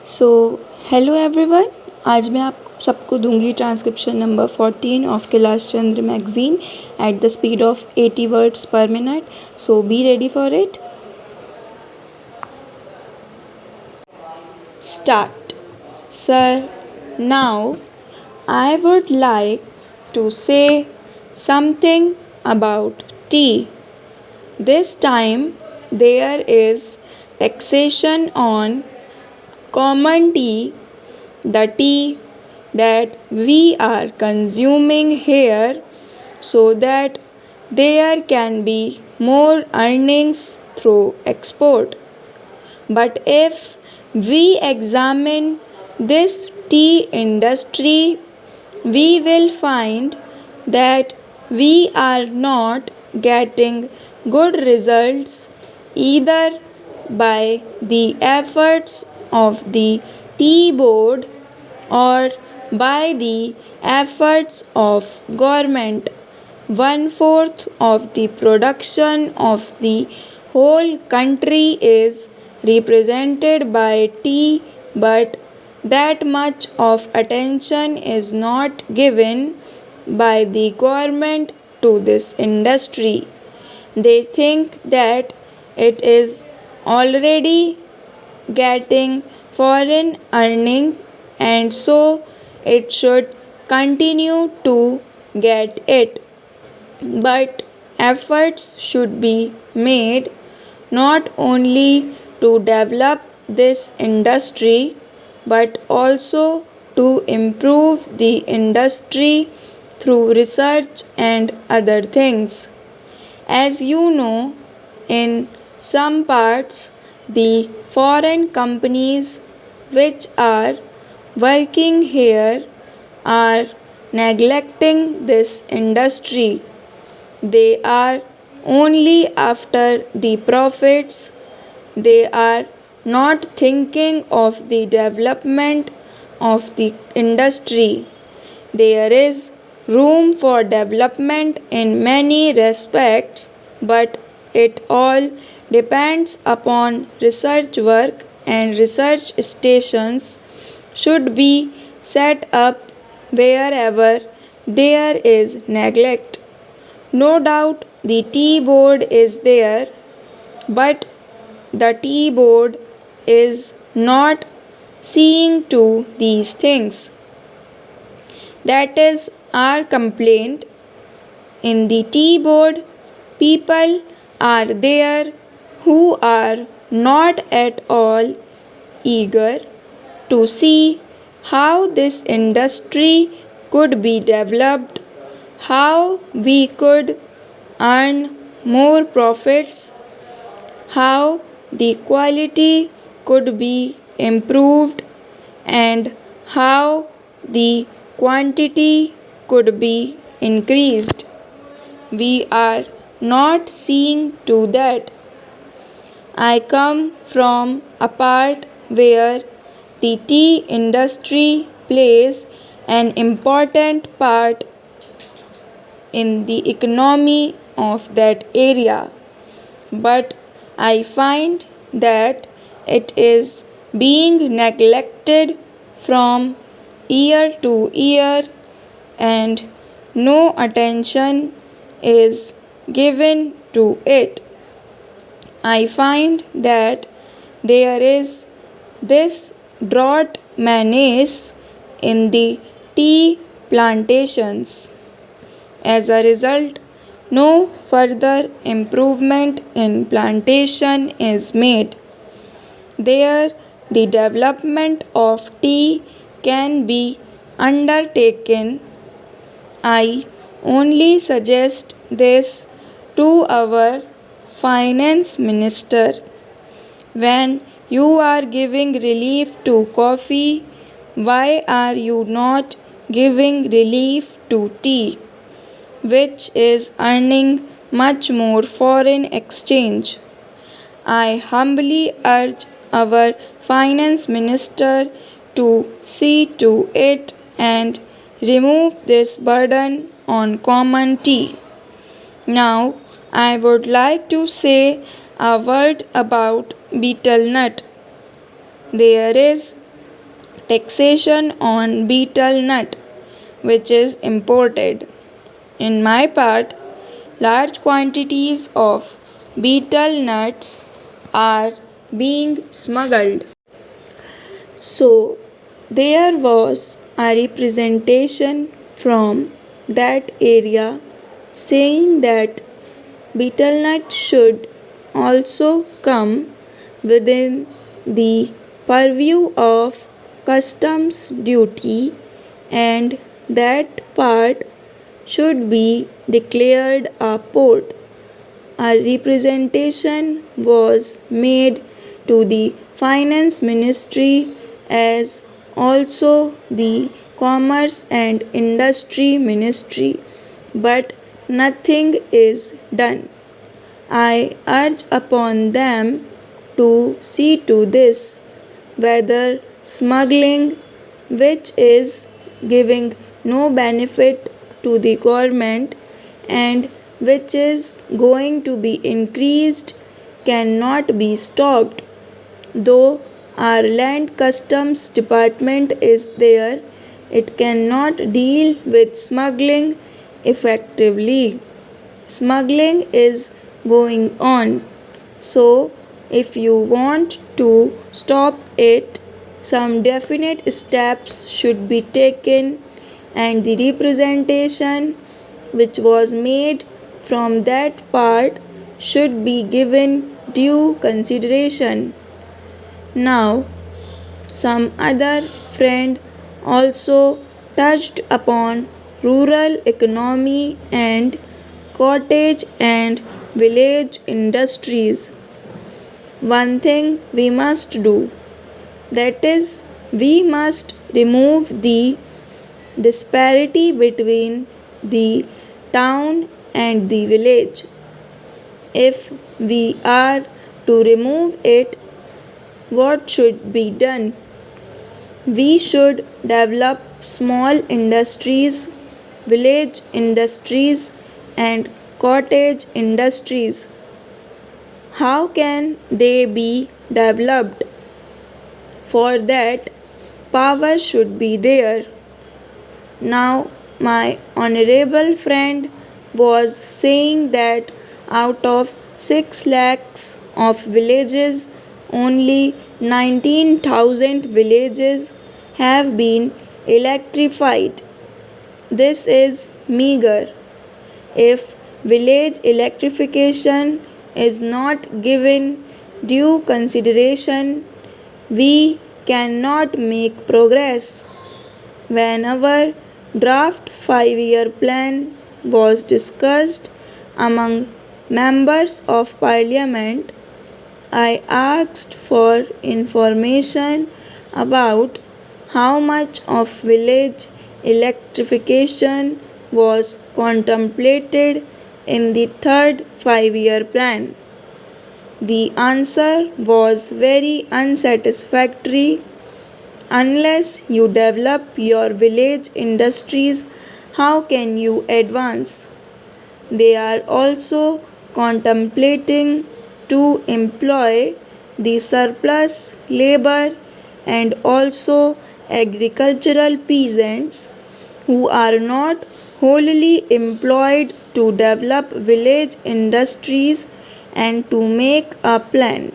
So hello everyone. आज मैं आप सबको दूंगी transcription number 14 of Kailash Chandra magazine at the speed of 80 words पर minute. So be ready for it. Start. Sir, now I would like to say something about tea. This time there is taxation on common tea, the tea that we are consuming here, so that there can be more earnings through export. But if we examine this tea industry, we will find that we are not getting good results either by the efforts of the tea board or by the efforts of government. 1/4 of the production of the whole country is represented by tea, but that much of attention is not given by the government to this industry. They think that it is already getting foreign earning, and so it should continue to get it. But efforts should be made not only to develop this industry but also to improve the industry through research and other things. As you know, in some parts, the foreign companies which are working here are neglecting this industry. They are only after the profits. They are not thinking of the development of the industry. There is room for development in many respects, but it all depends upon research work, and research stations should be set up wherever there is neglect. No doubt the tea board is there, but the tea board is not seeing to these things. That is our complaint. In the tea board, people are there who are not at all eager to see how this industry could be developed, how we could earn more profits, how the quality could be improved, and how the quantity could be increased. We are not seeing to that. I come from a part where the tea industry plays an important part in the economy of that area, but I find that it is being neglected from year to year, and no attention is given to it. I find that there is this drought menace in the tea plantations. As a result, no further improvement in plantation is made. There, the development of tea can be undertaken. I only suggest this to our finance minister. When you are giving relief to coffee, why are you not giving relief to tea, which is earning much more foreign exchange? I humbly urge our finance minister to see to it and remove this burden on common tea. Now, I would like to say a word about betel nut. There is taxation on betel nut, which is imported. In my part, large quantities of betel nuts are being smuggled. So, there was a representation from that area saying that betel nut should also come within the purview of customs duty and that part should be declared a port. A representation was made to the Finance Ministry as also the Commerce and Industry Ministry, but nothing is done. I urge upon them to see to this whether smuggling, which is giving no benefit to the government and which is going to be increased, cannot be stopped. Though our land customs department is there, it cannot deal with smuggling effectively. Smuggling is going on. So, if you want to stop it, some definite steps should be taken, and the representation which was made from that part should be given due consideration. Now, some other friend also touched upon rural economy and cottage and village industries. One thing we must do, that is, we must remove the disparity between the town and the village. If we are to remove it, what should be done? We should develop small industries, village industries, and cottage industries. How can they be developed? For that, power should be there. Now, my honorable friend was saying that out of 6 lakhs of villages, only 19,000 villages have been electrified. This is meager. If village electrification is not given due consideration, we cannot make progress. Whenever draft 5-year plan was discussed among members of parliament, I asked for information about how much of village electrification was contemplated in the third 5-year plan. The answer was very unsatisfactory. Unless you develop your village industries, how can you advance? They are also contemplating to employ the surplus labor and also agricultural peasants who are not wholly employed to develop village industries and to make a plan.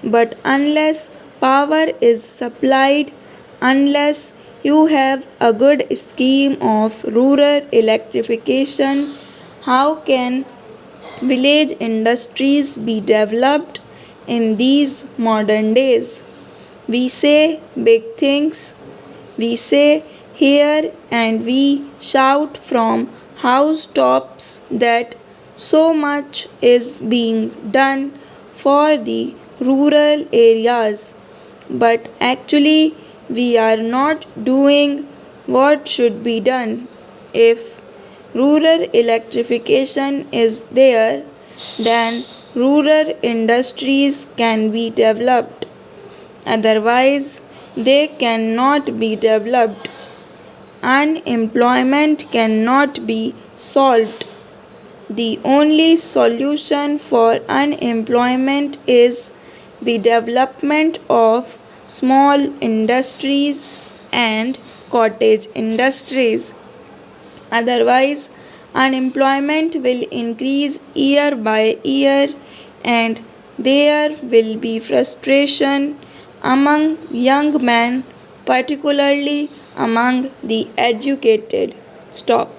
But unless power is supplied, unless you have a good scheme of rural electrification, how can village industries be developed in these modern days? We say big things, we say here and we shout from housetops that so much is being done for the rural areas, but actually we are not doing what should be done. If rural electrification is there, then rural industries can be developed. Otherwise, they cannot be developed. Unemployment cannot be solved. The only solution for unemployment is the development of small industries and cottage industries. Otherwise, unemployment will increase year by year and there will be frustration among young men, particularly among the educated. Stop.